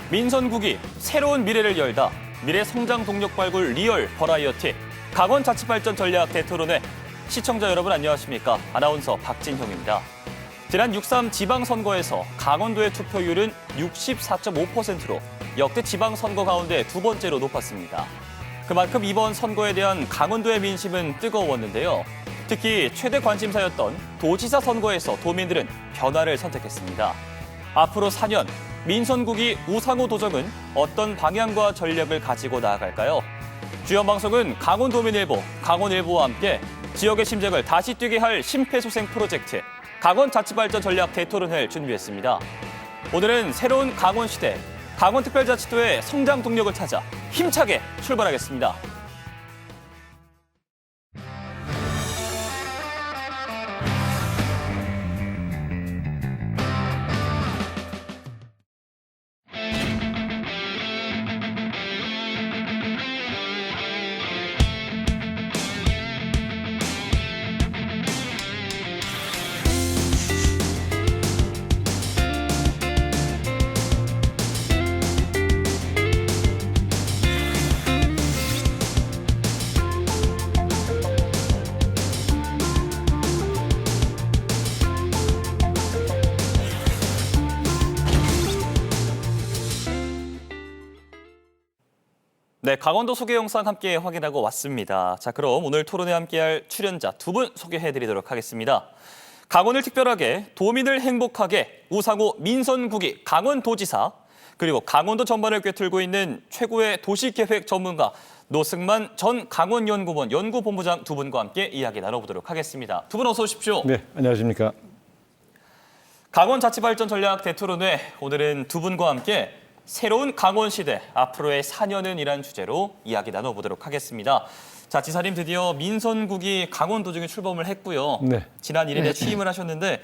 민선국이 새로운 미래를 열다. 미래 성장 동력 발굴 리얼 버라이어티 강원자치발전 전략 대토론회. 시청자 여러분 안녕하십니까? 아나운서 박진형입니다. 지난 6.3 지방선거에서 강원도의 투표율은 64.5%로 역대 지방선거 가운데 두 번째로 높았습니다. 그만큼 이번 선거에 대한 강원도의 민심은 뜨거웠는데요. 특히 최대 관심사였던 도지사 선거에서 도민들은 변화를 선택했습니다. 앞으로 4년 민선국이 우상호 도정은 어떤 방향과 전략을 가지고 나아갈까요? 주요 방송은 강원도민일보, 강원일보와 함께 지역의 심장을 다시 뛰게 할 심폐소생 프로젝트 강원자치발전 전략 대토론회를 준비했습니다. 오늘은 새로운 강원시대, 강원특별자치도의 성장 동력을 찾아 힘차게 출발하겠습니다. 네, 강원도 소개 영상 함께 확인하고 왔습니다. 자, 그럼 오늘 토론에 함께할 출연자 두 분 소개해드리도록 하겠습니다. 강원을 특별하게, 도민을 행복하게, 우상호 민선국이 강원도지사, 그리고 강원도 전반을 꿰뚫고 있는 최고의 도시계획 전문가 노승만 전 강원연구원 연구본부장 두 분과 함께 이야기 나눠보도록 하겠습니다. 두 분 어서 오십시오. 네, 안녕하십니까. 강원자치발전 전략 대토론회, 오늘은 두 분과 함께 새로운 강원시대, 앞으로의 4년은 이란 주제로 이야기 나눠보도록 하겠습니다. 자, 지사님 드디어 민선국이 강원도정에 출범을 했고요. 네. 지난 1일에 취임을 하셨는데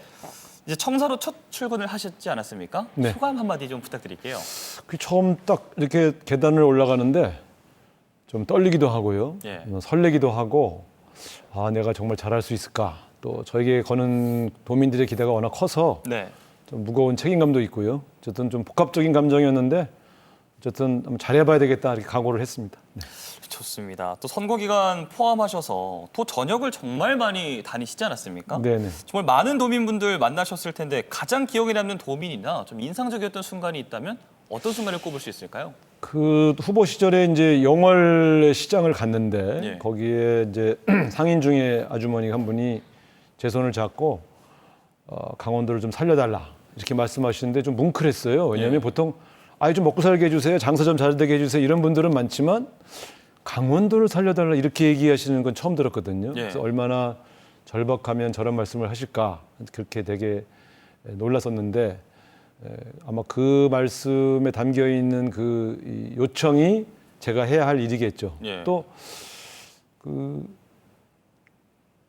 이제 청사로 첫 출근을 하셨지 않았습니까? 네. 소감 한마디 좀 부탁드릴게요. 그 처음 딱 이렇게 계단을 올라가는데 좀 떨리기도 하고요. 예. 설레기도 하고, 아, 내가 정말 잘할 수 있을까? 또 저에게 거는 도민들의 기대가 워낙 커서 네. 좀 무거운 책임감도 있고요. 어쨌든 좀 복합적인 감정이었는데 어쨌든 한번 잘해봐야 되겠다 이렇게 각오를 했습니다. 네. 좋습니다. 또 선거 기간 포함하셔서 또 전역을 정말 많이 다니시지 않았습니까? 네네. 정말 많은 도민분들 만나셨을 텐데 가장 기억에 남는 도민이나 좀 인상적이었던 순간이 있다면 어떤 순간을 꼽을 수 있을까요? 그 후보 시절에 이제 영월 시장을 갔는데 예. 거기에 이제 상인 중에 아주머니 한 분이 제 손을 잡고 강원도를 좀 살려달라 이렇게 말씀하시는데 좀 뭉클했어요. 왜냐하면 예. 보통 아이 좀 먹고 살게 해주세요, 장사 좀 잘 되게 해주세요 이런 분들은 많지만 강원도를 살려달라 이렇게 얘기하시는 건 처음 들었거든요. 예. 그래서 얼마나 절박하면 저런 말씀을 하실까 그렇게 되게 놀랐었는데 아마 그 말씀에 담겨 있는 그 요청이 제가 해야 할 일이겠죠. 예. 또 그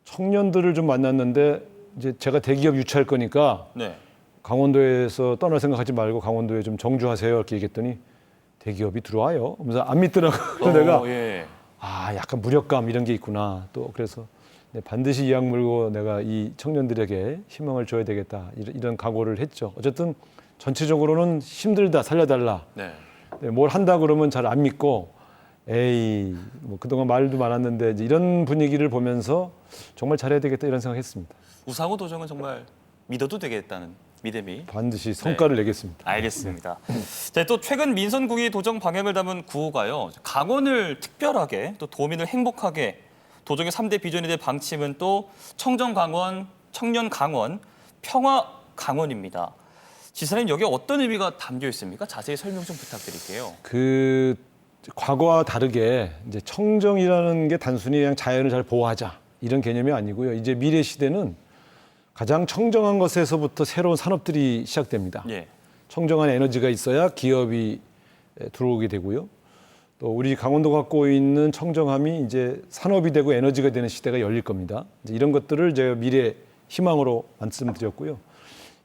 청년들을 좀 만났는데 이제 제가 대기업 유치할 거니까 네. 강원도에서 떠날 생각하지 말고 강원도에 좀 정주하세요 이렇게 얘기했더니 대기업이 들어와요. 그래서 안 믿더라고요. 내가 예. 아 약간 무력감 이런 게 있구나. 또 그래서 반드시 이악 물고 내가 이 청년들에게 희망을 줘야 되겠다 이런 각오를 했죠. 어쨌든 전체적으로는 힘들다 살려달라. 네. 뭘 한다 그러면 잘 안 믿고 에이 뭐 그동안 말도 많았는데 이제 이런 분위기를 보면서 정말 잘해야 되겠다 이런 생각했습니다. 우상호 도정은 정말 믿어도 되겠다는 믿음이. 반드시 성과를 내겠습니다. 알겠습니다. 자, 또 최근 민선국이 도정 방향을 담은 구호가요. 강원을 특별하게 또 도민을 행복하게 도정의 3대 비전이 될 방침은 또 청정 강원, 청년 강원, 평화 강원입니다. 지사님 여기 어떤 의미가 담겨 있습니까? 자세히 설명 좀 부탁드릴게요. 그 과거와 다르게 이제 청정이라는 게 단순히 그냥 자연을 잘 보호하자 이런 개념이 아니고요. 이제 미래 시대는 가장 청정한 것에서부터 새로운 산업들이 시작됩니다. 예. 청정한 에너지가 있어야 기업이 들어오게 되고요. 또 우리 강원도가 갖고 있는 청정함이 이제 산업이 되고 에너지가 되는 시대가 열릴 겁니다. 이제 이런 것들을 제가 미래 희망으로 말씀드렸고요.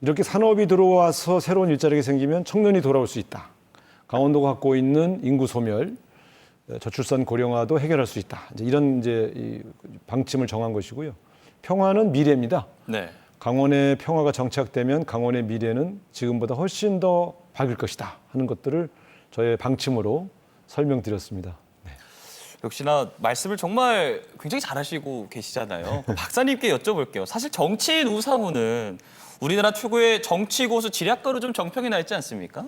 이렇게 산업이 들어와서 새로운 일자리가 생기면 청년이 돌아올 수 있다. 강원도가 갖고 있는 인구 소멸, 저출산 고령화도 해결할 수 있다. 이런 이 방침을 정한 것이고요. 평화는 미래입니다. 네. 강원의 평화가 정착되면 강원의 미래는 지금보다 훨씬 더 밝을 것이다 하는 것들을 저의 방침으로 설명드렸습니다. 역시나 말씀을 정말 굉장히 잘하시고 계시잖아요. 박사님께 여쭤볼게요. 사실 정치인 우상호는 우리나라 최고의 정치 고수 지략가로 좀 정평이 나 있지 않습니까?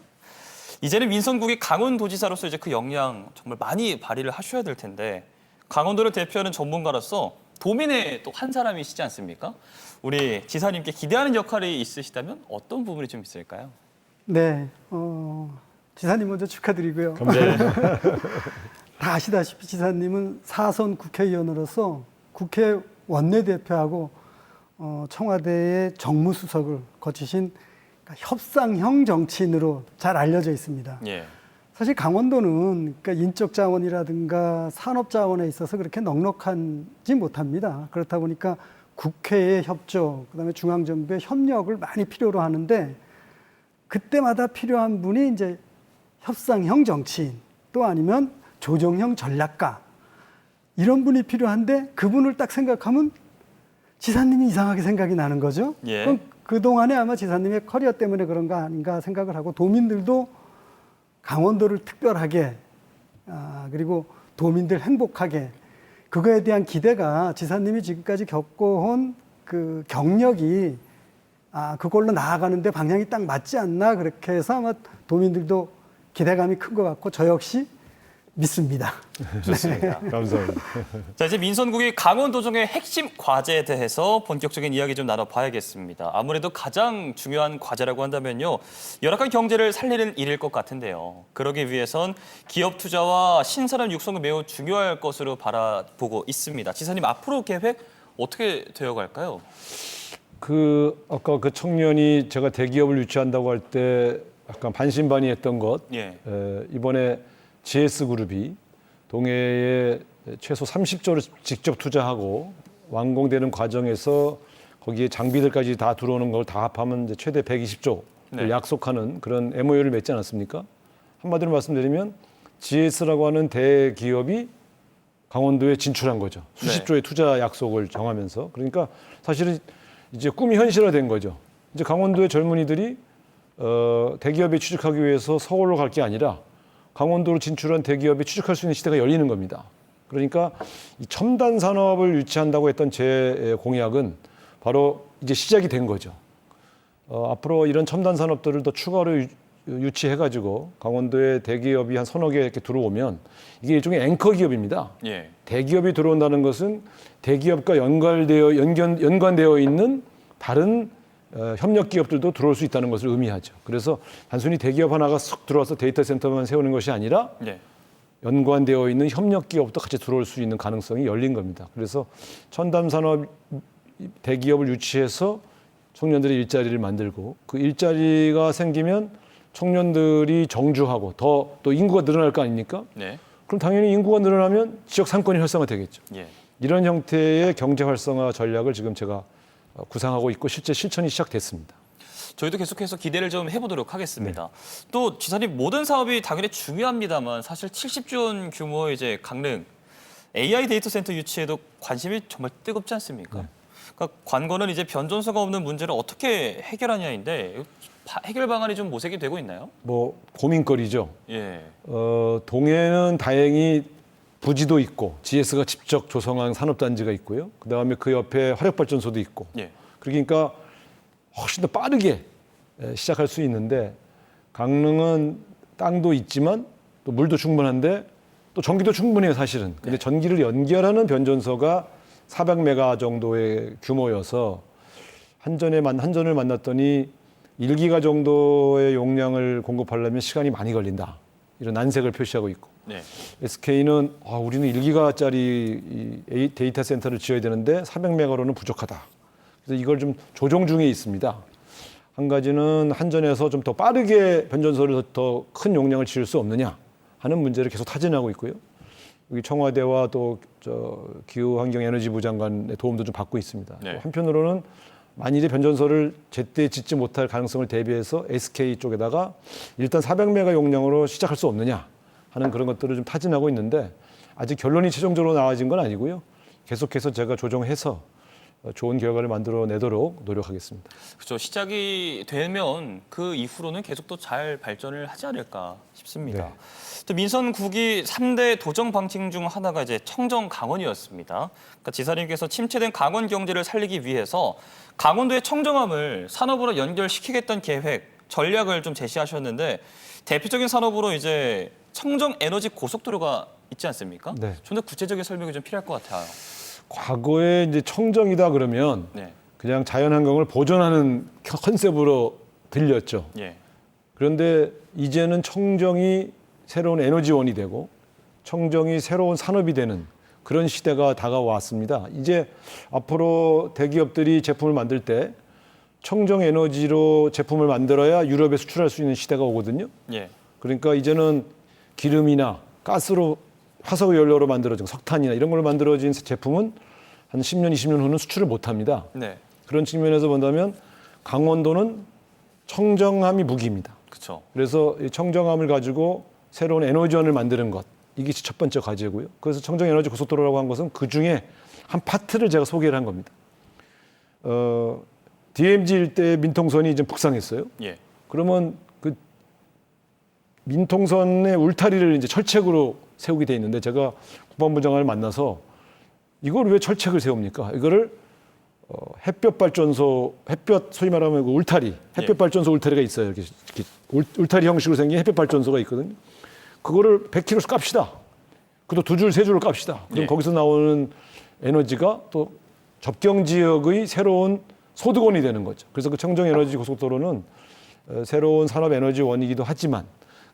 이제는 민선국이 강원도지사로서 이제 그 역량 정말 많이 발휘를 하셔야 될 텐데 강원도를 대표하는 전문가로서 도민의 또 한 사람이시지 않습니까? 우리 지사님께 기대하는 역할이 있으시다면 어떤 부분이 좀 있을까요? 네, 지사님 먼저 축하드리고요. 감사합니다. 다 아시다시피 지사님은 4선 국회의원으로서 국회 원내대표하고 청와대의 정무수석을 거치신 협상형 정치인으로 잘 알려져 있습니다. 예. 사실 강원도는 그러니까 인적 자원이라든가 산업 자원에 있어서 그렇게 넉넉하지 못합니다. 그렇다 보니까 국회의 협조, 그다음에 중앙정부의 협력을 많이 필요로 하는데 그때마다 필요한 분이 이제 협상형 정치인 또 아니면 조정형 전략가 이런 분이 필요한데 그분을 딱 생각하면 지사님이 이상하게 생각이 나는 거죠. 예. 그럼 그동안에 아마 지사님의 커리어 때문에 그런가 아닌가 생각을 하고 도민들도 강원도를 특별하게 그리고 도민들 행복하게 그거에 대한 기대가 지사님이 지금까지 겪어온 그 경력이 그걸로 나아가는데 방향이 딱 맞지 않나 그렇게 해서 아마 도민들도 기대감이 큰 것 같고 저 역시 믿습니다. 좋습니다. 감사합니다. 자, 이제 민선국이 강원도정의 핵심 과제에 대해서 본격적인 이야기 좀 나눠봐야겠습니다. 아무래도 가장 중요한 과제라고 한다면요. 열악한 경제를 살리는 일일 것 같은데요. 그러기 위해선 기업 투자와 신사람 육성이 매우 중요할 것으로 바라보고 있습니다. 지사님, 앞으로 계획 어떻게 되어갈까요? 아까 그 청년이 제가 대기업을 유치한다고 할 때 약간 반신반의했던 것, 예. 이번에 GS그룹이 동해에 최소 30조를 직접 투자하고 완공되는 과정에서 거기에 장비들까지 다 들어오는 걸 다 합하면 이제 최대 120조를 네. 약속하는 그런 MOU를 맺지 않았습니까? 한마디로 말씀드리면 GS라고 하는 대기업이 강원도에 진출한 거죠. 수십 조의 투자 약속을 정하면서. 그러니까 사실은 이제 꿈이 현실화된 거죠. 이제 강원도의 젊은이들이 대기업에 취직하기 위해서 서울로 갈 게 아니라 강원도로 진출한 대기업에 취직할 수 있는 시대가 열리는 겁니다. 그러니까 이 첨단 산업을 유치한다고 했던 제 공약은 바로 이제 시작이 된 거죠. 앞으로 이런 첨단 산업들을 더 추가로 유치해가지고 강원도에 대기업이 한 서너 개 이렇게 들어오면 이게 일종의 앵커 기업입니다. 예. 대기업이 들어온다는 것은 대기업과 연관되어 있는 다른 협력 기업들도 들어올 수 있다는 것을 의미하죠. 그래서 단순히 대기업 하나가 쑥 들어와서 데이터 센터만 세우는 것이 아니라 예. 연관되어 있는 협력 기업도 같이 들어올 수 있는 가능성이 열린 겁니다. 그래서 첨단 산업 대기업을 유치해서 청년들의 일자리를 만들고 그 일자리가 생기면 청년들이 정주하고 더 또 인구가 늘어날 거 아닙니까? 네. 그럼 당연히 인구가 늘어나면 지역 상권이 활성화되겠죠. 예. 이런 형태의 경제 활성화 전략을 지금 제가 구상하고 있고 실제 실천이 시작됐습니다. 저희도 계속해서 기대를 좀 해보도록 하겠습니다. 또 지사님, 모든 사업이 당연히 중요합니다만 사실 70조 원 규모의 이제 강릉 AI 데이터 센터 유치에도 관심이 정말 뜨겁지 않습니까? 그러니까 관건은 이제 변전소가 없는 문제를 어떻게 해결하냐인데 해결 방안이 좀 모색이 되고 있나요? 뭐 고민거리죠. 예. 동해는 다행히 부지도 있고 GS가 직접 조성한 산업단지가 있고요. 그다음에 그 옆에 화력발전소도 있고. 예. 그러니까 훨씬 더 빠르게 시작할 수 있는데 강릉은 땅도 있지만 또 물도 충분한데 또 전기도 충분해요, 사실은. 근데 전기를 연결하는 변전소가 400메가 정도의 규모여서 한전을 만났더니 1기가 정도의 용량을 공급하려면 시간이 많이 걸린다. 이런 난색을 표시하고 있고. 네. SK는 우리는 1기가짜리 데이터 센터를 지어야 되는데 400메가로는 부족하다. 그래서 이걸 좀 조정 중에 있습니다. 한 가지는 한전에서 좀 더 빠르게 변전소를 더 큰 용량을 지을 수 없느냐 하는 문제를 계속 타진하고 있고요. 여기 청와대와 또 기후환경에너지부 장관의 도움도 좀 받고 있습니다. 네. 한편으로는 만일에 변전소를 제때 짓지 못할 가능성을 대비해서 SK 쪽에다가 일단 400메가 용량으로 시작할 수 없느냐 하는 그런 것들을 좀 타진하고 있는데 아직 결론이 최종적으로 나와진 건 아니고요. 계속해서 제가 조정해서 좋은 결과를 만들어내도록 노력하겠습니다. 그렇죠. 시작이 되면 그 이후로는 계속 또 잘 발전을 하지 않을까 싶습니다. 네. 또 민선 9기 3대 도정 방침 중 하나가 이제 청정 강원이었습니다. 그러니까 지사님께서 침체된 강원 경제를 살리기 위해서 강원도의 청정함을 산업으로 연결시키겠다는 계획, 전략을 좀 제시하셨는데 대표적인 산업으로 이제 청정 에너지 고속도로가 있지 않습니까? 네. 좀 더 구체적인 설명이 좀 필요할 것 같아요. 과거에 이제 청정이다 그러면 네. 그냥 자연환경을 보존하는 컨셉으로 들렸죠. 예. 그런데 이제는 청정이 새로운 에너지원이 되고 청정이 새로운 산업이 되는 그런 시대가 다가왔습니다. 이제 앞으로 대기업들이 제품을 만들 때 청정 에너지로 제품을 만들어야 유럽에 수출할 수 있는 시대가 오거든요. 예. 그러니까 이제는 기름이나 가스로 화석 연료로 만들어진 석탄이나 이런 걸로 만들어진 제품은 한 10년, 20년 후는 수출을 못 합니다. 네. 그런 측면에서 본다면 강원도는 청정함이 무기입니다. 그렇죠. 그래서 이 청정함을 가지고 새로운 에너지원을 만드는 것, 이게 첫 번째 과제고요. 그래서 청정 에너지 고속도로라고 한 것은 그 중에 한 파트를 제가 소개를 한 겁니다. DMZ 일대의 민통선이 이제 북상했어요. 예. 그러면 그 민통선의 울타리를 이제 철책으로 세우게 돼 있는데 제가 국방부 장관을 만나서 이걸 왜 철책을 세웁니까? 이거를 햇볕 발전소, 햇볕 소위 말하면 그 울타리, 햇볕 발전소 울타리가 있어요. 이렇게 울타리 형식으로 생긴 햇볕 발전소가 있거든요. 그거를 100km씩 깝시다. 그것도 2줄, 3줄을 깝시다. 그럼 예. 거기서 나오는 에너지가 또 접경 지역의 새로운 소득원이 되는 거죠. 그래서 그 청정 에너지 고속도로는 새로운 산업 에너지원이기도 하지만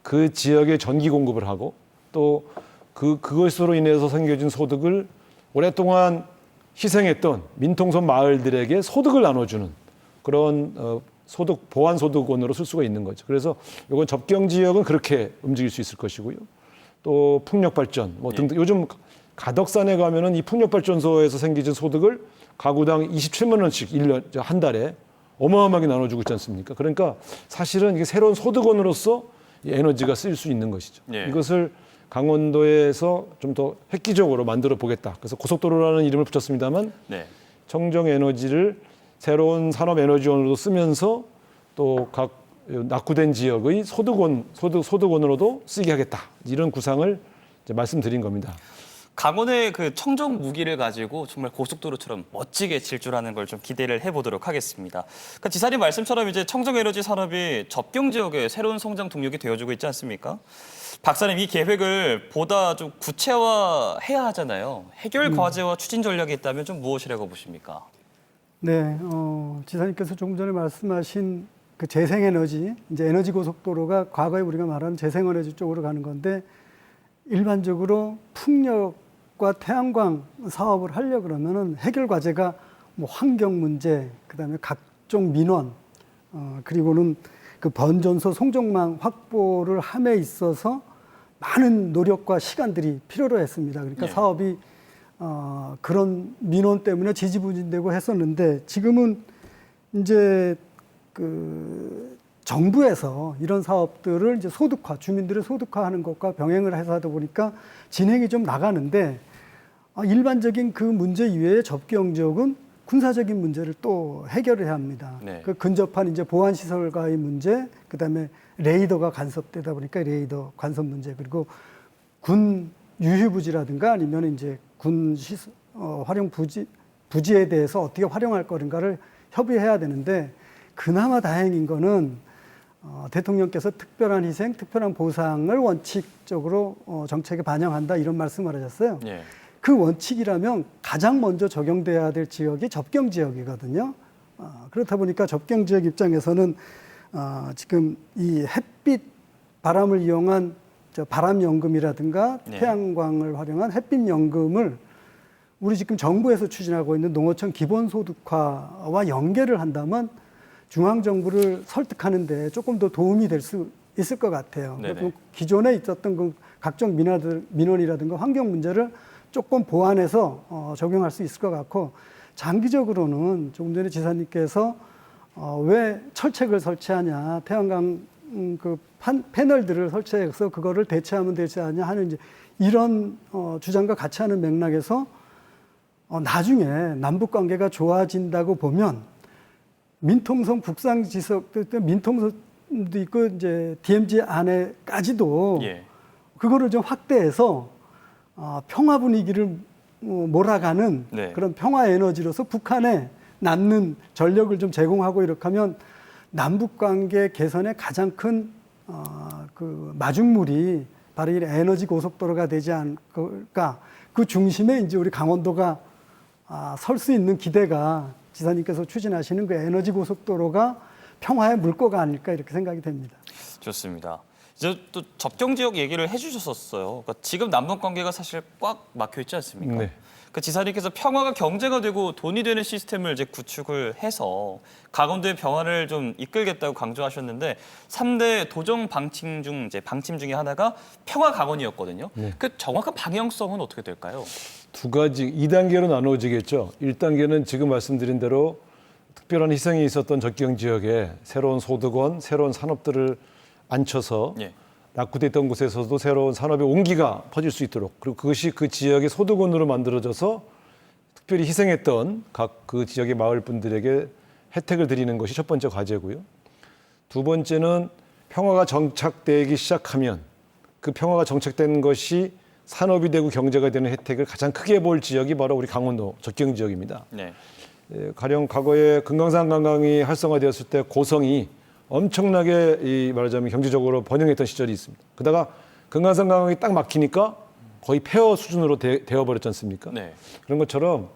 그 지역에 전기 공급을 하고 또 그것으로 인해서 생겨진 소득을 오랫동안 희생했던 민통선 마을들에게 소득을 나눠주는 그런 소득 보완 소득원으로 쓸 수가 있는 거죠. 그래서 이건 접경 지역은 그렇게 움직일 수 있을 것이고요. 또 풍력 발전 뭐 등등 요즘 가덕산에 가면은 이 풍력 발전소에서 생기는 소득을 가구당 27만 원씩 1년 한 달에 어마어마하게 나눠주고 있지 않습니까? 그러니까 사실은 이게 새로운 소득원으로서 이 에너지가 쓰일 수 있는 것이죠. 예. 이것을 강원도에서 좀 더 획기적으로 만들어 보겠다. 그래서 고속도로라는 이름을 붙였습니다만 네. 청정 에너지를 새로운 산업 에너지원으로 쓰면서 또 각 낙후된 지역의 소득원으로도 쓰게 하겠다. 이런 구상을 이제 말씀드린 겁니다. 강원의 그 청정 무기를 가지고 정말 고속도로처럼 멋지게 질주하는 걸 좀 기대를 해보도록 하겠습니다. 그러니까 지사님 말씀처럼 이제 청정 에너지 산업이 접경 지역의 새로운 성장 동력이 되어주고 있지 않습니까? 박사님 이 계획을 보다 좀 구체화해야 하잖아요. 해결 과제와 추진 전략이 있다면 좀 무엇이라고 보십니까? 네, 지사님께서 조금 전에 말씀하신 그 재생에너지, 이제 에너지 고속도로가 과거에 우리가 말하는 재생에너지 쪽으로 가는 건데 일반적으로 풍력과 태양광 사업을 하려 그러면은 해결 과제가 뭐 환경 문제, 그다음에 각종 민원, 그리고는 그 번전소 송정망 확보를 함에 있어서 많은 노력과 시간들이 필요로 했습니다. 그러니까 네. 사업이 그런 민원 때문에 지지부진되고 했었는데 지금은 이제 그 정부에서 이런 사업들을 이제 소득화, 주민들의 소득화하는 것과 병행을 해서 하다 보니까 진행이 좀 나가는데 일반적인 그 문제 이외에 접경 지역은 군사적인 문제를 또 해결해야 합니다. 네. 그 근접한 이제 보안 시설과의 문제, 그다음에 레이더가 간섭되다 보니까 레이더 간섭 문제, 그리고 군 유휴 부지라든가 아니면 이제 군 활용 부지에 대해서 어떻게 활용할 거인가를 협의해야 되는데 그나마 다행인 거는 대통령께서 특별한 희생, 특별한 보상을 원칙적으로 정책에 반영한다 이런 말씀을 하셨어요. 예. 그 원칙이라면 가장 먼저 적용돼야 될 지역이 접경 지역이거든요. 그렇다 보니까 접경 지역 입장에서는 지금 이 햇빛, 바람을 이용한 바람연금이라든가 네. 태양광을 활용한 햇빛연금을 우리 지금 정부에서 추진하고 있는 농어촌 기본소득화와 연계를 한다면 중앙정부를 설득하는 데 조금 더 도움이 될 수 있을 것 같아요. 네네. 기존에 있었던 그 각종 민원이라든가 환경 문제를 조금 보완해서 적용할 수 있을 것 같고 장기적으로는 조금 전에 지사님께서 왜 철책을 설치하냐, 태양광 그 패널들을 설치해서 그거를 대체하면 되지 않냐 하는 이제 이런 주장과 같이 하는 맥락에서 나중에 남북 관계가 좋아진다고 보면 민통성 북상지석 민통선도 있고 이제 DMZ 안에까지도 예. 그거를 좀 확대해서 평화 분위기를 몰아가는 네. 그런 평화 에너지로서 북한에 남는 전력을 좀 제공하고 이렇게 하면 남북 관계 개선의 가장 큰 그 마중물이 바로 이 에너지 고속도로가 되지 않을까. 그 중심에 이제 우리 강원도가 설 수 있는 기대가 지사님께서 추진하시는 그 에너지 고속도로가 평화의 물꼬가 아닐까 이렇게 생각이 됩니다. 좋습니다. 이제 또 접경 지역 얘기를 해주셨었어요. 그러니까 지금 남북 관계가 사실 꽉 막혀 있지 않습니까? 네. 그 지사님께서 평화가 경제가 되고 돈이 되는 시스템을 이제 구축을 해서 강원도의 평화를 좀 이끌겠다고 강조하셨는데 3대 도정 방침 중에 하나가 평화 강원이었거든요. 네. 그 정확한 방향성은 어떻게 될까요? 두 가지, 2단계로 나누어지겠죠. 1단계는 지금 말씀드린 대로 특별한 희생이 있었던 접경 지역에 새로운 소득원, 새로운 산업들을 앉혀서 예. 낙후됐던 곳에서도 새로운 산업의 온기가 퍼질 수 있도록, 그리고 그것이 그 지역의 소득원으로 만들어져서 특별히 희생했던 각 그 지역의 마을 분들에게 혜택을 드리는 것이 첫 번째 과제고요. 두 번째는 평화가 정착되기 시작하면 그 평화가 정착된 것이 산업이 되고 경제가 되는 혜택을 가장 크게 볼 지역이 바로 우리 강원도 접경 지역입니다. 네. 가령 과거에 금강산 관광이 활성화되었을 때 고성이 엄청나게 말하자면 경제적으로 번영했던 시절이 있습니다. 그러다가 금강산 관광이 딱 막히니까 거의 폐허 수준으로 되어버렸지 않습니까? 네. 그런 것처럼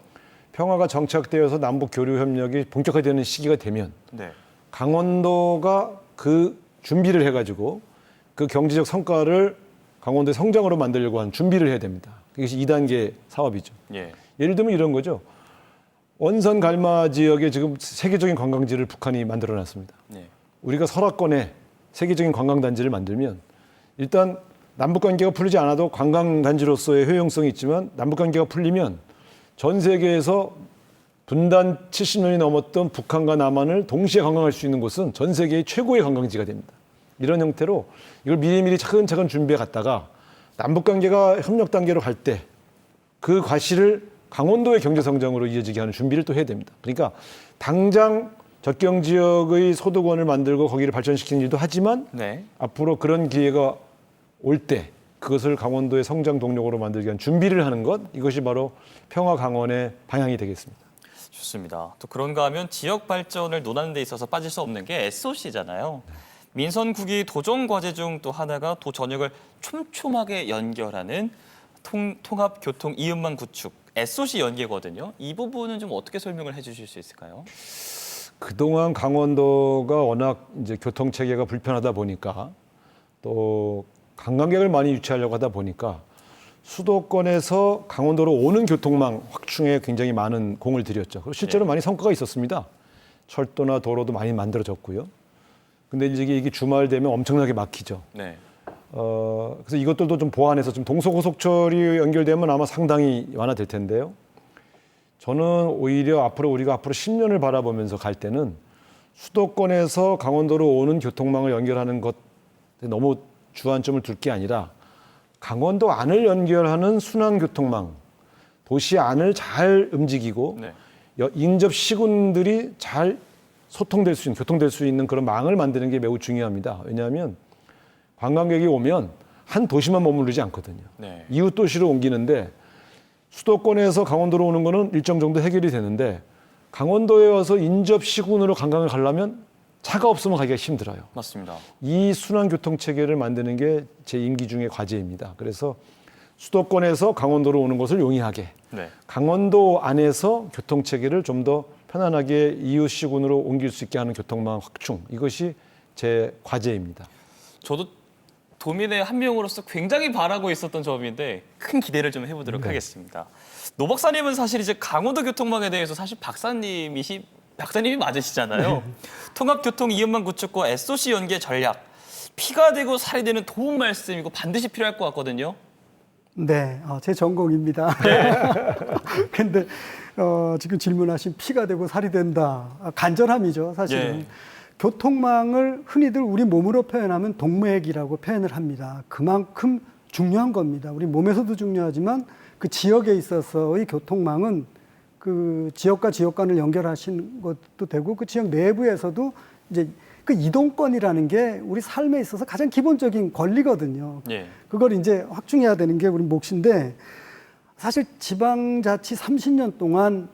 평화가 정착되어서 남북 교류 협력이 본격화되는 시기가 되면 네. 강원도가 그 준비를 해가지고 그 경제적 성과를 강원도의 성장으로 만들려고 하는 준비를 해야 됩니다. 이것이 2단계 사업이죠. 예. 예를 들면 이런 거죠. 원산 갈마 지역에 지금 세계적인 관광지를 북한이 만들어놨습니다. 네. 우리가 설화권에 세계적인 관광단지를 만들면 일단 남북관계가 풀리지 않아도 관광단지로서의 효용성이 있지만 남북관계가 풀리면 전 세계에서 분단 70년이 넘었던 북한과 남한을 동시에 관광할 수 있는 곳은 전 세계의 최고의 관광지가 됩니다. 이런 형태로 이걸 미리미리 차근차근 준비해 갔다가 남북관계가 협력 단계로 갈 때 그 과실을 강원도의 경제성장으로 이어지게 하는 준비를 또 해야 됩니다. 그러니까 당장 접경 지역의 소득원을 만들고 거기를 발전시키는 일도 하지만 네. 앞으로 그런 기회가 올 때 그것을 강원도의 성장 동력으로 만들기 위한 준비를 하는 것, 이것이 바로 평화 강원의 방향이 되겠습니다. 좋습니다. 또 그런가 하면 지역 발전을 논하는 데 있어서 빠질 수 없는 게 SOC잖아요. 민선 9기 도정 과제 중 또 하나가 도 전역을 촘촘하게 연결하는 통합교통 이음망 구축, SOC 연계거든요. 이 부분은 좀 어떻게 설명을 해주실 수 있을까요? 그동안 강원도가 워낙 이제 교통 체계가 불편하다 보니까 또 관광객을 많이 유치하려고 하다 보니까 수도권에서 강원도로 오는 교통망 확충에 굉장히 많은 공을 들였죠. 그리고 실제로 네. 많이 성과가 있었습니다. 철도나 도로도 많이 만들어졌고요. 근데 이제 이게 주말 되면 엄청나게 막히죠. 네. 그래서 이것들도 좀 보완해서 좀 동서고속철이 연결되면 아마 상당히 완화될 텐데요. 저는 오히려 우리가 앞으로 10년을 바라보면서 갈 때는 수도권에서 강원도로 오는 교통망을 연결하는 것에 너무 주안점을 둘 게 아니라 강원도 안을 연결하는 순환교통망, 도시 안을 잘 움직이고 네. 인접 시군들이 잘 소통될 수 있는, 교통될 수 있는 그런 망을 만드는 게 매우 중요합니다. 왜냐하면 관광객이 오면 한 도시만 머무르지 않거든요. 네. 이웃 도시로 옮기는데 수도권에서 강원도로 오는 거는 일정 정도 해결이 되는데 강원도에 와서 인접 시군으로 관광을 가려면 차가 없으면 가기가 힘들어요. 맞습니다. 이 순환교통 체계를 만드는 게 제 임기 중의 과제입니다. 그래서 수도권에서 강원도로 오는 것을 용이하게, 네. 강원도 안에서 교통 체계를 좀 더 편안하게 이웃 시군으로 옮길 수 있게 하는 교통망 확충, 이것이 제 과제입니다. 저도 도민의 한 명으로서 굉장히 바라고 있었던 점인데 큰 기대를 좀 해보도록 하겠습니다. 노 박사님은 사실 이제 강원도 교통망에 대해서 사실 박사님이 맞으시잖아요. 통합교통 이음망 구축과 SOC 연계 전략, 피가 되고 살이 되는 도움 말씀이고 반드시 필요할 것 같거든요. 네, 제 전공입니다. 근데 지금 질문하신 피가 되고 살이 된다. 간절함이죠, 사실은. 예. 교통망을 흔히들 우리 몸으로 표현하면 동맥이라고 표현을 합니다. 그만큼 중요한 겁니다. 우리 몸에서도 중요하지만 그 지역에 있어서의 교통망은 그 지역과 지역 간을 연결하시는 것도 되고 그 지역 내부에서도 이제 그 이동권이라는 게 우리 삶에 있어서 가장 기본적인 권리거든요. 예. 그걸 이제 확충해야 되는 게 우리 몫인데 사실 지방자치 30년 동안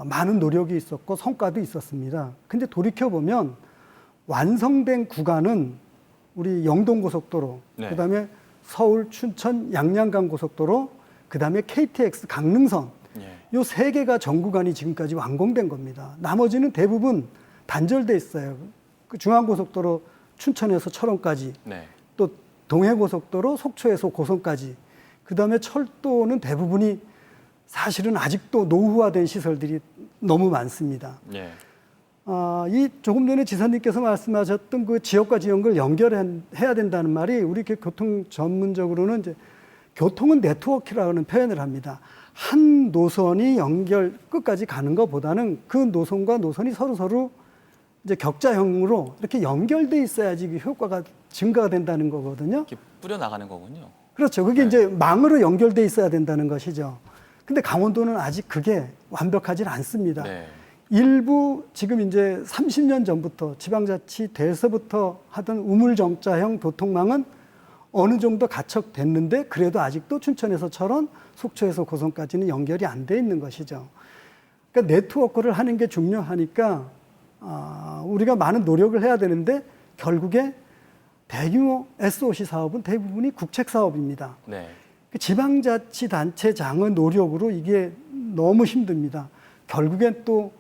많은 노력이 있었고 성과도 있었습니다. 근데 돌이켜보면 완성된 구간은 우리 영동고속도로, 네. 그다음에 서울, 춘천, 양양간 고속도로, 그다음에 KTX 강릉선 예. 요 세 개가 전 구간이 지금까지 완공된 겁니다. 나머지는 대부분 단절돼 있어요. 그 중앙고속도로 춘천에서 철원까지, 네. 또 동해고속도로 속초에서 고성까지, 그다음에 철도는 대부분이 사실은 아직도 노후화된 시설들이 너무 많습니다. 예. 이 조금 전에 지사님께서 말씀하셨던 그 지역과 지역을 연결해야 된다는 말이 우리 이렇게 교통 전문적으로는 이제 교통은 네트워크라는 표현을 합니다. 한 노선이 연결 끝까지 가는 것보다는 그 노선과 노선이 서로 이제 격자형으로 이렇게 연결돼 있어야지 그 효과가 증가가 된다는 거거든요. 이렇게 뿌려 나가는 거군요. 그렇죠. 그게 네. 이제 망으로 연결돼 있어야 된다는 것이죠. 근데 강원도는 아직 그게 완벽하진 않습니다. 네. 일부 지금 이제 30년 전부터 지방자치 돼서부터 하던 우물정자형 교통망은 어느 정도 갖춰됐는데 그래도 아직도 춘천에서 철원, 속초에서 고성까지는 연결이 안 돼 있는 것이죠. 그러니까 네트워크를 하는 게 중요하니까 우리가 많은 노력을 해야 되는데 결국에 대규모 SOC 사업은 대부분이 국책 사업입니다. 네. 그 지방자치단체장의 노력으로 이게 너무 힘듭니다. 결국엔 또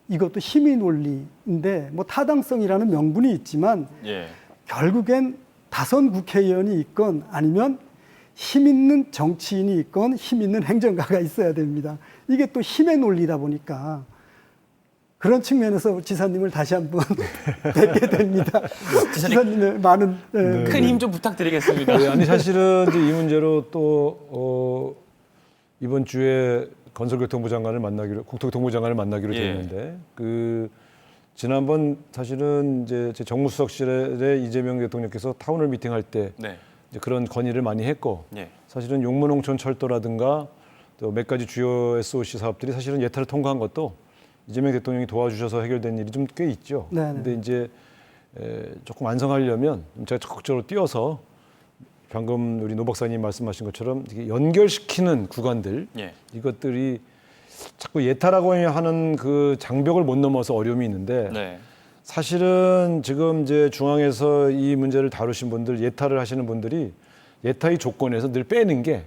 이것도 힘의 논리인데 뭐 타당성이라는 명분이 있지만 예. 결국엔 다선 국회의원이 있건 아니면 힘 있는 정치인이 있건 힘 있는 행정가가 있어야 됩니다. 이게 또 힘의 논리다 보니까 그런 측면에서 지사님을 다시 한번 뵙게 됩니다. 지사님의 많은 큰 힘 좀 부탁드리겠습니다. 네, 아니 사실은 이제 이 문제로 또 이번 주에 건설교통부 장관을 만나기로, 국토교통부 장관을 만나기로 예. 됐는데 그 지난번 사실은 이제 제 정무수석실에 이재명 대통령께서 타운홀 미팅할 때 네. 이제 그런 건의를 많이 했고 예. 사실은 용문홍천 철도라든가 또 몇 가지 주요 SOC 사업들이 사실은 예타를 통과한 것도 이재명 대통령이 도와주셔서 해결된 일이 좀 꽤 있죠. 네네. 근데 이제 조금 완성하려면 제가 적극적으로 뛰어서 방금 우리 노 박사님 말씀하신 것처럼 이렇게 연결시키는 구간들 예. 이것들이 자꾸 예타라고 하는 그 장벽을 못 넘어서 어려움이 있는데 네. 사실은 지금 이제 중앙에서 이 문제를 다루신 분들, 예타를 하시는 분들이 예타의 조건에서 늘 빼는 게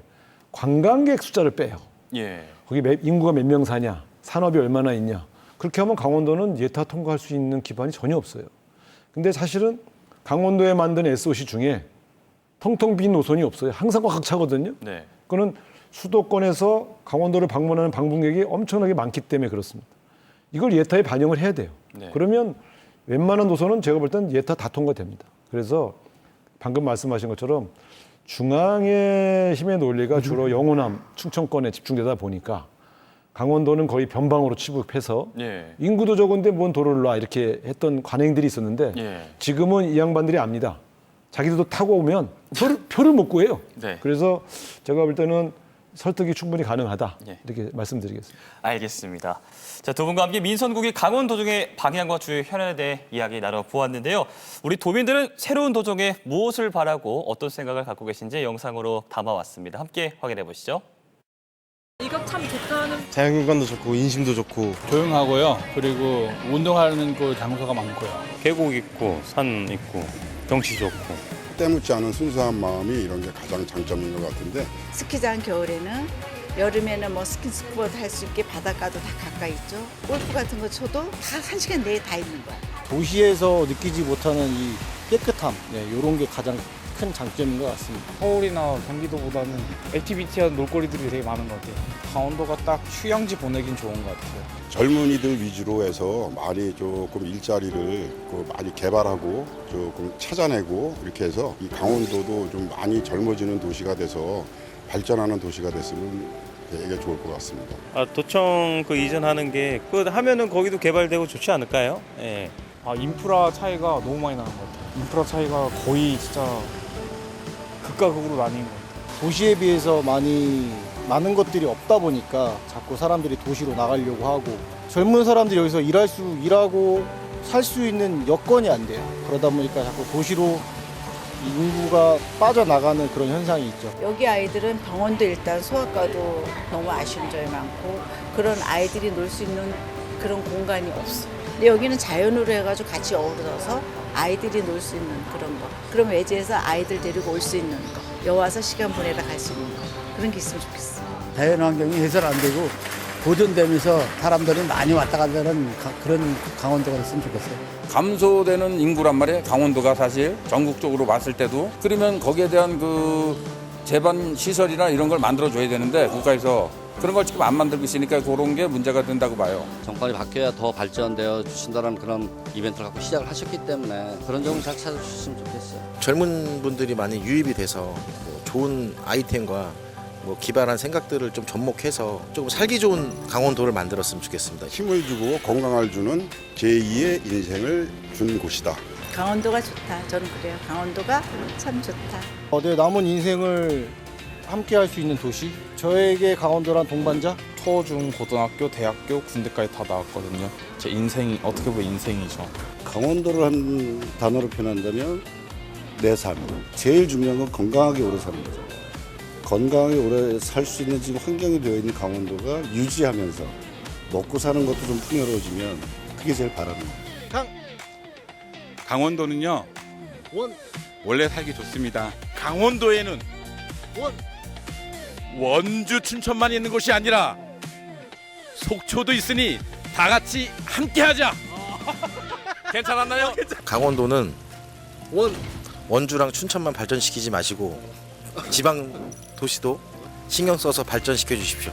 관광객 숫자를 빼요. 예. 거기 인구가 몇 명 사냐, 산업이 얼마나 있냐. 그렇게 하면 강원도는 예타 통과할 수 있는 기반이 전혀 없어요. 근데 사실은 강원도에 만든 SOC 중에 텅텅 빈 노선이 없어요. 항상 꽉 차거든요. 네. 그거는 수도권에서 강원도를 방문하는 방문객이 엄청나게 많기 때문에 그렇습니다. 이걸 예타에 반영을 해야 돼요. 네. 그러면 웬만한 노선은 제가 볼 때는 예타 다 통과됩니다. 그래서 방금 말씀하신 것처럼 중앙의 힘의 논리가 주로 영호남, 충청권에 집중되다 보니까 강원도는 거의 변방으로 취급해서 예. 인구도 적은데 뭔 도로를 놔 이렇게 했던 관행들이 있었는데 예. 지금은 이 양반들이 압니다. 자기들도 타고 오면 표를 못 구해요. 네. 그래서 제가 볼 때는 설득이 충분히 가능하다 예. 이렇게 말씀드리겠습니다. 알겠습니다. 자, 두 분과 함께 민선국이 강원 도정의 방향과 주요 현안에 대해 이야기 나눠보았는데요. 우리 도민들은 새로운 도정에 무엇을 바라고 어떤 생각을 갖고 계신지 영상으로 담아왔습니다. 함께 확인해 보시죠. 이거 참 좋다는 자연경관도 좋고 인심도 좋고 조용하고요. 그리고 운동하는 그 장소가 많고요. 계곡 있고 산 있고 경치 좋고 때묻지 않은 순수한 마음이 이런 게 가장 장점인 것 같은데 스키장 겨울에는 여름에는 뭐 스킨스쿠버 할 수 있게 바닷가도 다 가까이 있죠. 골프 같은 거 쳐도 다 1시간 내에 다 있는 거야. 도시에서 느끼지 못하는 이 깨끗함, 이런 게 가장 큰 장점인 것 같습니다. 서울이나 경기도보다는 액티비티한 놀거리들이 되게 많은 것 같아요. 강원도가 딱 휴양지 보내긴 좋은 것 같아요. 젊은이들 위주로 해서 많이 조금 일자리를 많이 개발하고 조금 찾아내고 이렇게 해서 이 강원도도 좀 많이 젊어지는 도시가 돼서 발전하는 도시가 됐으면 되게 좋을 것 같습니다. 도청 그 이전하는 게 그 하면은 거기도 개발되고 좋지 않을까요? 예. 인프라 차이가 너무 많이 나는 것 같아요. 인프라 차이가 거의 진짜 극과 극으로 나뉜 것 같아요. 도시에 비해서 많이 많은 것들이 없다 보니까 자꾸 사람들이 도시로 나가려고 하고 젊은 사람들이 여기서 일하고 살 수 있는 여건이 안 돼요. 그러다 보니까 자꾸 도시로 인구가 빠져나가는 그런 현상이 있죠. 여기 아이들은 병원도 일단 소아과도 너무 아쉬운 점이 많고 그런 아이들이 놀 수 있는 그런 공간이 없어. 근데 여기는 자연으로 해가지고 같이 어우러져서 아이들이 놀 수 있는 그런 거. 그럼 외지에서 아이들 데리고 올 수 있는 거. 여기 와서 시간 보내다 갈 수 있는 거. 그런 게 있으면 좋겠어. 자연환경이 해설 안 되고 보존되면서 사람들이 많이 왔다 갔다 하는 그런 강원도가 됐으면 좋겠어요. 감소되는 인구란 말이에요. 강원도가 사실 전국적으로 봤을 때도. 그러면 거기에 대한 그 제반 시설이나 이런 걸 만들어줘야 되는데 국가에서 그런 걸 지금 안 만들고 있으니까 그런 게 문제가 된다고 봐요. 정권이 바뀌어야 더 발전되어 주신다는 그런 이벤트를 갖고 시작을 하셨기 때문에 그런 점을 잘 찾아주셨으면 좋겠어요. 젊은 분들이 많이 유입이 돼서 뭐 좋은 아이템과 뭐 기발한 생각들을 좀 접목해서 조금 살기 좋은 강원도를 만들었으면 좋겠습니다. 힘을 주고 건강을 주는 제2의 인생을 준 곳이다. 강원도가 좋다. 저는 그래요. 강원도가 참 좋다. 내 남은 인생을 함께 할 수 있는 도시? 저에게 강원도란 동반자? 초중 고등학교 대학교 군대까지 다 나왔거든요. 제 인생이 어떻게 보면 인생이죠. 강원도를 한 단어로 표현한다면 내 삶. 제일 중요한 건 건강하게 오래 사는 거죠. 건강하게 오래 살 수 있는 지금 환경이 되어 있는 강원도가 유지하면서 먹고 사는 것도 좀 풍요로워지면 그게 제일 바랍니다. 강원도는요. 원래 살기 좋습니다. 강원도에는 원주 춘천만 있는 곳이 아니라 속초도 있으니 다 같이 함께하자. 괜찮았나요? 강원도는 원주랑 춘천만 발전시키지 마시고 지방 도시도 신경 써서 발전시켜 주십시오.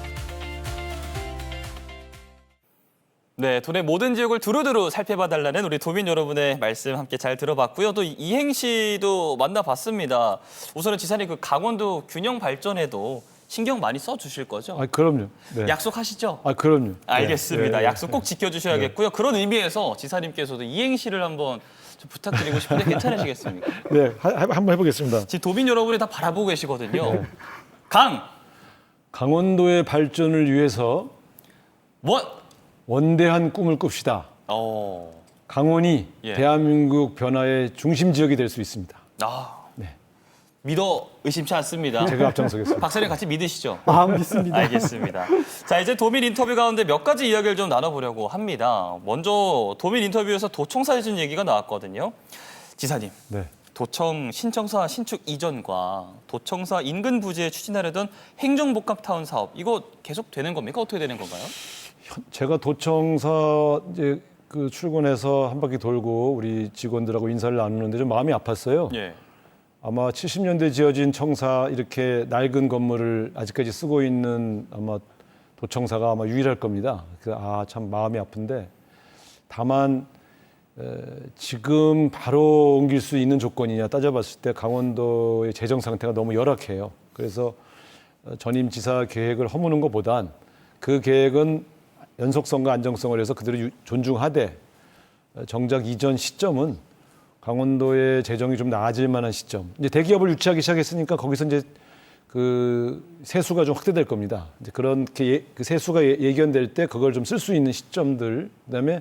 네, 도내 모든 지역을 두루두루 살펴봐달라는 우리 도민 여러분의 말씀 함께 잘 들어봤고요. 또 이행시도 만나봤습니다. 우선은 지사님 그 강원도 균형 발전에도 신경 많이 써주실 거죠? 아, 그럼요. 네. 약속하시죠? 아, 그럼요. 알겠습니다. 네. 약속 꼭 지켜주셔야겠고요. 그런 의미에서 지사님께서도 이행시를 한번 좀 부탁드리고 싶은데 괜찮으시겠습니까? 네, 한번 해보겠습니다. 지금 도민 여러분이 다 바라보고 계시거든요. 네. 강원도의 발전을 위해서 원대한 꿈을 꿉시다. 강원이 예. 대한민국 변화의 중심 지역이 될 수 있습니다. 네. 믿어 의심치 않습니다. 제가 앞장서겠습니다. 박사님 같이 믿으시죠? 믿습니다. 알겠습니다. 자, 이제 도민 인터뷰 가운데 몇 가지 이야기를 좀 나눠보려고 합니다. 먼저 도민 인터뷰에서 도청사 해준 얘기가 나왔거든요. 지사님, 네. 도청 신청사 신축 이전과 도청사 인근 부지에 추진하려던 행정복합타운 사업, 이거 계속 되는 겁니까? 어떻게 되는 건가요? 제가 도청사 이제 그 출근해서 한 바퀴 돌고 우리 직원들하고 인사를 나누는데 좀 마음이 아팠어요. 예. 아마 70년대 지어진 청사 이렇게 낡은 건물을 아직까지 쓰고 있는 아마 도청사가 아마 유일할 겁니다. 그래서 참 마음이 아픈데 다만 지금 바로 옮길 수 있는 조건이냐 따져봤을 때 강원도의 재정 상태가 너무 열악해요. 그래서 전임 지사 계획을 허무는 것보단 그 계획은 연속성과 안정성을 해서 그대로 존중하되 정작 이전 시점은 강원도의 재정이 좀 나아질 만한 시점. 이제 대기업을 유치하기 시작했으니까 거기서 이제 그 세수가 좀 확대될 겁니다. 이제 그렇게 그 세수가 예견될 때 그걸 좀 쓸 수 있는 시점들. 그다음에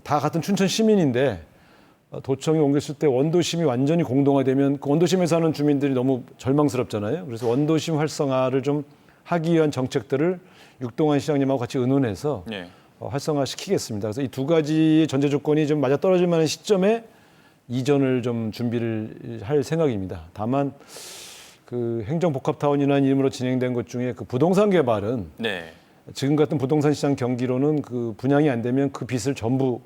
다 같은 춘천 시민인데 도청이 옮겼을 때 원도심이 완전히 공동화되면 그 원도심에 사는 주민들이 너무 절망스럽잖아요. 그래서 원도심 활성화를 좀 하기 위한 정책들을 육동환 시장님하고 같이 의논해서 활성화시키겠습니다. 그래서 이 두 가지 전제 조건이 좀 맞아떨어질 만한 시점에 이전을 좀 준비를 할 생각입니다. 다만 그 행정복합타운이라는 이름으로 진행된 것 중에 그 부동산 개발은 지금 같은 부동산 시장 경기로는 그 분양이 안 되면 그 빚을 전부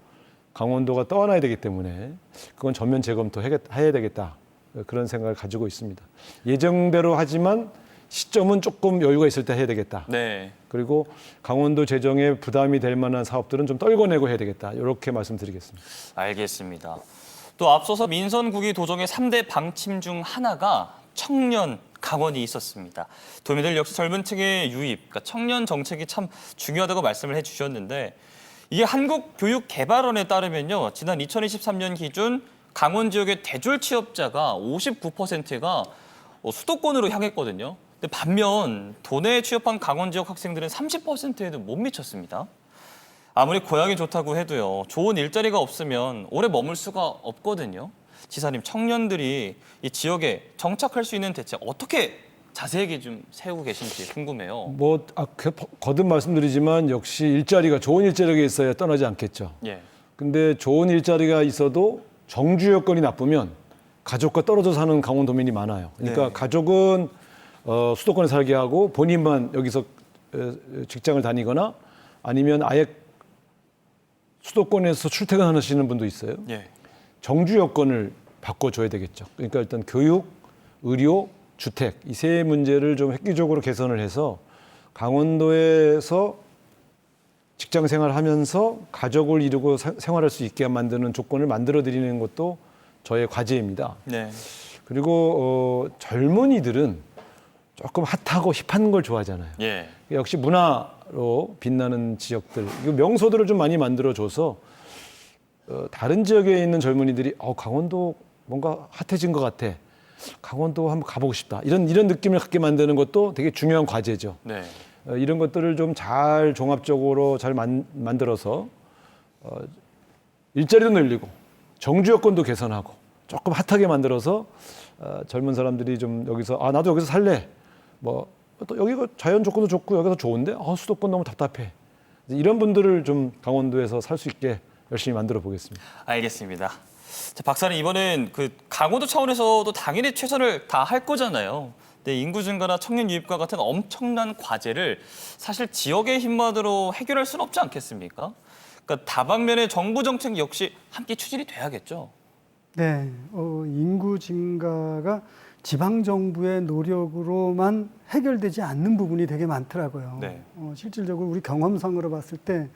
강원도가 떠안아야 되기 때문에 그건 전면 재검토해야 되겠다. 그런 생각을 가지고 있습니다. 예정대로 하지만 시점은 조금 여유가 있을 때 해야 되겠다. 그리고 강원도 재정에 부담이 될 만한 사업들은 좀 떨궈내고 해야 되겠다. 이렇게 말씀드리겠습니다. 알겠습니다. 또 앞서서 민선국이 도정의 3대 방침 중 하나가 청년 강원이 있었습니다. 도민들 역시 젊은 층의 유입, 그러니까 청년 정책이 참 중요하다고 말씀을 해주셨는데 이게 한국교육개발원에 따르면요. 지난 2023년 기준 강원 지역의 대졸 취업자가 59%가 수도권으로 향했거든요. 근데 반면 도내에 취업한 강원 지역 학생들은 30%에도 못 미쳤습니다. 아무리 고향이 좋다고 해도요. 좋은 일자리가 없으면 오래 머물 수가 없거든요. 지사님, 청년들이 이 지역에 정착할 수 있는 대책 어떻게 자세하게 좀 세우고 계신지 궁금해요. 거듭 말씀드리지만 역시 일자리가 좋은 일자리가 있어야 떠나지 않겠죠. 예. 근데 좋은 일자리가 있어도 정주 여건이 나쁘면 가족과 떨어져 사는 강원도민이 많아요. 그러니까 네. 가족은 수도권에 살게 하고 본인만 여기서 직장을 다니거나 아니면 아예 수도권에서 출퇴근하시는 분도 있어요. 예. 정주 여건을 바꿔줘야 되겠죠. 그러니까 일단 교육, 의료, 주택 이 세 문제를 좀 획기적으로 개선을 해서 강원도에서 직장 생활하면서 가족을 이루고 생활할 수 있게 만드는 조건을 만들어 드리는 것도 저의 과제입니다. 네. 그리고 젊은이들은 조금 핫하고 힙한 걸 좋아하잖아요. 예. 역시 문화로 빛나는 지역들, 명소들을 좀 많이 만들어줘서 다른 지역에 있는 젊은이들이 강원도 뭔가 핫해진 것 같아. 강원도 한번 가보고 싶다. 이런 느낌을 갖게 만드는 것도 되게 중요한 과제죠. 네. 이런 것들을 좀 잘 종합적으로 잘 만들어서 일자리도 늘리고 정주 여건도 개선하고 조금 핫하게 만들어서 젊은 사람들이 좀 여기서 나도 여기서 살래. 또 여기가 자연 조건도 좋고 여기서 좋은데 수도권 너무 답답해. 이런 분들을 좀 강원도에서 살 수 있게 열심히 만들어 보겠습니다. 알겠습니다. 자, 박사는 이번엔 강원도 차원에서도 당연히 최선을 다할 거잖아요. 근데 인구 증가나 청년 유입과 같은 엄청난 과제를 사실 지역의 힘만으로 해결할 수는 없지 않겠습니까? 그러니까 다방면의 정부 정책 역시 함께 추진이 돼야겠죠. 네, 인구 증가가 지방 정부의 노력으로만 해결되지 않는 부분이 되게 많더라고요. 네. 실질적으로 우리 경험상으로 봤을 때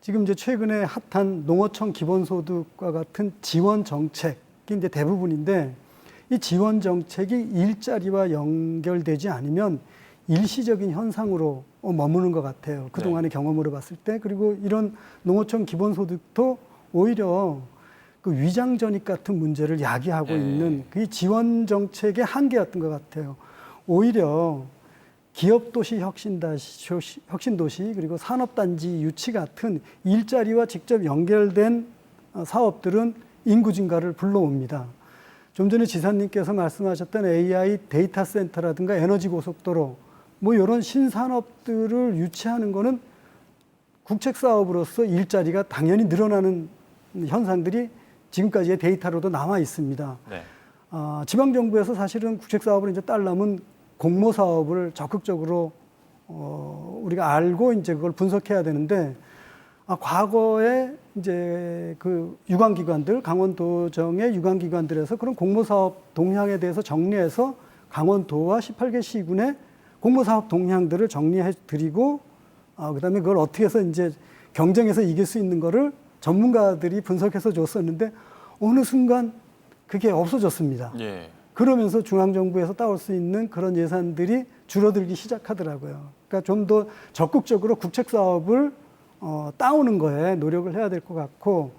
지금 이제 최근에 핫한 농어촌 기본소득과 같은 지원 정책이 이제 대부분인데 이 지원 정책이 일자리와 연결되지 않으면 일시적인 현상으로 머무는 것 같아요. 그동안의 경험으로 봤을 때. 그리고 이런 농어촌 기본소득도 오히려 그 위장전입 같은 문제를 야기하고 있는 그 지원 정책의 한계였던 것 같아요. 오히려 기업도시 혁신도시 그리고 산업단지 유치 같은 일자리와 직접 연결된 사업들은 인구 증가를 불러옵니다. 좀 전에 지사님께서 말씀하셨던 AI 데이터 센터라든가 에너지 고속도로 이런 신산업들을 유치하는 거는 국책 사업으로서 일자리가 당연히 늘어나는 현상들이 지금까지의 데이터로도 남아 있습니다. 네. 지방정부에서 사실은 국책 사업을 이제 따려면 공모 사업을 적극적으로 우리가 알고 이제 그걸 분석해야 되는데 과거에 이제 그 유관기관들 강원도정의 유관기관들에서 그런 공모 사업 동향에 대해서 정리해서 강원도와 18개 시군의 공모 사업 동향들을 정리해 드리고 그다음에 그걸 어떻게 해서 이제 경쟁에서 이길 수 있는 거를 전문가들이 분석해서 줬었는데 어느 순간 그게 없어졌습니다. 예. 그러면서 중앙정부에서 따올 수 있는 그런 예산들이 줄어들기 시작하더라고요. 그러니까 좀 더 적극적으로 국책 사업을 따오는 거에 노력을 해야 될 것 같고,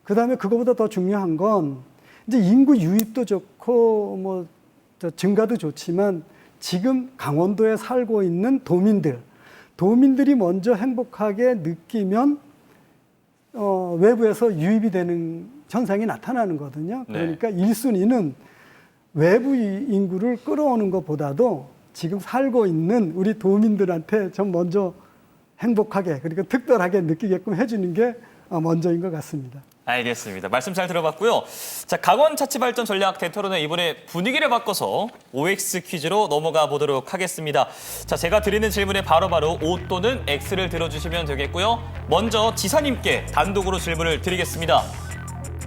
그 다음에 그거보다 더 중요한 건 이제 인구 유입도 좋고 증가도 좋지만 지금 강원도에 살고 있는 도민들이 먼저 행복하게 느끼면 외부에서 유입이 되는 현상이 나타나는 거거든요. 그러니까 1순위는 외부 인구를 끌어오는 것보다도 지금 살고 있는 우리 도민들한테 좀 먼저 행복하게 그리고 특별하게 느끼게끔 해주는 게 먼저인 것 같습니다. 알겠습니다. 말씀 잘 들어봤고요. 자, 강원 자치발전 전략 대토론회 이번에 분위기를 바꿔서 OX 퀴즈로 넘어가 보도록 하겠습니다. 자, 제가 드리는 질문에 바로바로 O 또는 X를 들어주시면 되겠고요. 먼저 지사님께 단독으로 질문을 드리겠습니다.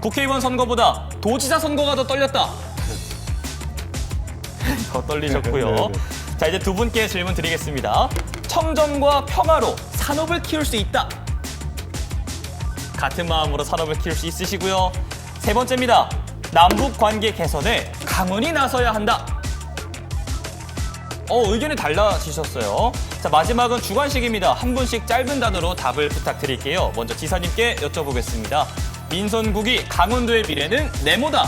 국회의원 선거보다 도지사 선거가 더 떨렸다. 더 떨리셨고요. 자, 이제 두 분께 질문 드리겠습니다. 청정과 평화로 산업을 키울 수 있다. 같은 마음으로 산업을 키울 수 있으시고요. 세 번째입니다. 남북 관계 개선에 강원이 나서야 한다. 의견이 달라지셨어요. 자, 마지막은 주관식입니다. 한 분씩 짧은 단어로 답을 부탁드릴게요. 먼저 지사님께 여쭤보겠습니다. 민선국이 강원도의 미래는 네모다.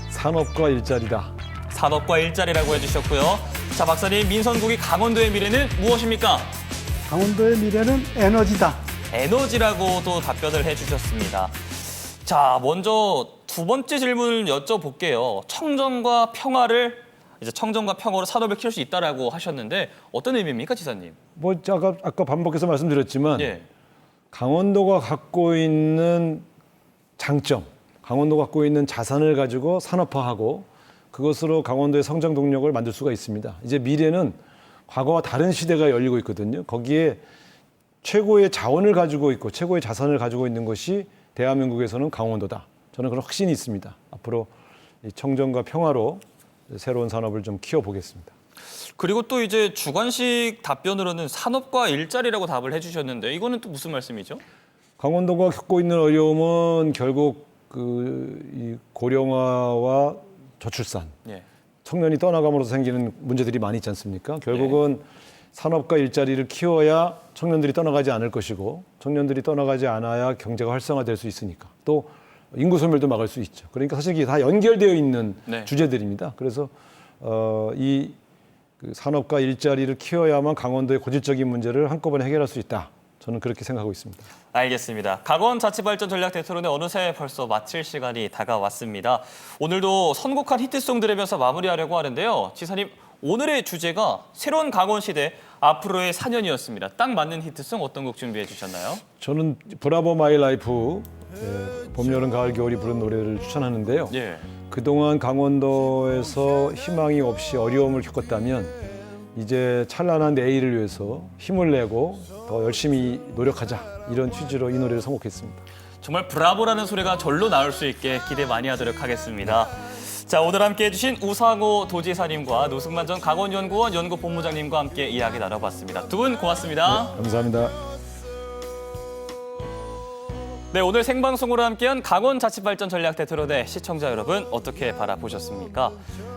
산업과 일자리다. 산업과 일자리라고 해주셨고요. 자, 박사님, 민선국이 강원도의 미래는 무엇입니까? 강원도의 미래는 에너지다. 에너지라고도 답변을 해주셨습니다. 자, 먼저 두 번째 질문을 여쭤볼게요. 청정과 평화로 산업을 키울 수 있다라고 하셨는데 어떤 의미입니까, 지사님? 뭐 아까 반복해서 말씀드렸지만 예. 강원도가 갖고 있는 장점, 강원도가 갖고 있는 자산을 가지고 산업화하고 그것으로 강원도의 성장 동력을 만들 수가 있습니다. 이제 미래는 과거와 다른 시대가 열리고 있거든요. 거기에 최고의 자원을 가지고 있고 최고의 자산을 가지고 있는 것이 대한민국에서는 강원도다. 저는 그런 확신이 있습니다. 앞으로 이 청정과 평화로 새로운 산업을 좀 키워보겠습니다. 그리고 또 이제 주관식 답변으로는 산업과 일자리라고 답을 해주셨는데 이거는 또 무슨 말씀이죠? 강원도가 겪고 있는 어려움은 결국 이 고령화와 저출산, 예. 청년이 떠나감으로써 생기는 문제들이 많이 있지 않습니까? 결국은 산업과 일자리를 키워야 청년들이 떠나가지 않을 것이고 청년들이 떠나가지 않아야 경제가 활성화될 수 있으니까 또 인구 소멸도 막을 수 있죠. 그러니까 사실 이게 다 연결되어 있는 주제들입니다. 그래서 이 산업과 일자리를 키워야만 강원도의 고질적인 문제를 한꺼번에 해결할 수 있다. 저는 그렇게 생각하고 있습니다. 알겠습니다. 강원자치발전 전략 대토론회 어느새 벌써 마칠 시간이 다가왔습니다. 오늘도 선곡한 히트송 들으면서 마무리하려고 하는데요. 지사님, 오늘의 주제가 새로운 강원 시대 앞으로의 4년이었습니다. 딱 맞는 히트송 어떤 곡 준비해 주셨나요? 저는 브라보 마이 라이프 봄, 여름, 가을, 겨울이 부른 노래를 추천하는데요. 예. 그동안 강원도에서 희망이 없이 어려움을 겪었다면 이제 찬란한 내일을 위해서 힘을 내고 더 열심히 노력하자 이런 취지로 이 노래를 선곡했습니다. 정말 브라보라는 소리가 절로 나올 수 있게 기대 많이 하도록 하겠습니다. 자, 오늘 함께해 주신 우상호 도지사님과 노승만 전 강원연구원 연구본부장님과 함께 이야기 나눠봤습니다. 두 분 고맙습니다. 네, 감사합니다. 네, 오늘 생방송으로 함께한 강원자치발전 전략 대토론회 시청자 여러분 어떻게 바라보셨습니까?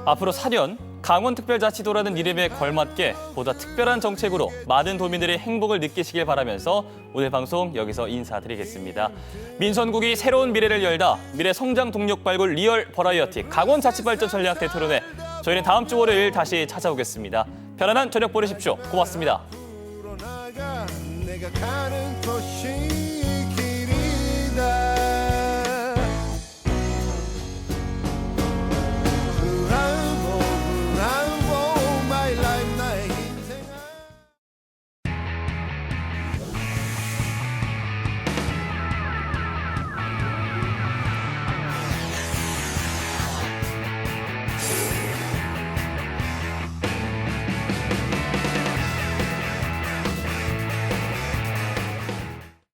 앞으로 4년 강원특별자치도라는 이름에 걸맞게 보다 특별한 정책으로 많은 도민들의 행복을 느끼시길 바라면서 오늘 방송 여기서 인사드리겠습니다. 민선국이 새로운 미래를 열다 미래 성장 동력 발굴 리얼 버라이어티 강원자치발전 전략 대토론회 저희는 다음 주 월요일 다시 찾아오겠습니다. 편안한 저녁 보내십시오. 고맙습니다. 내가 가는 곳이 길이다.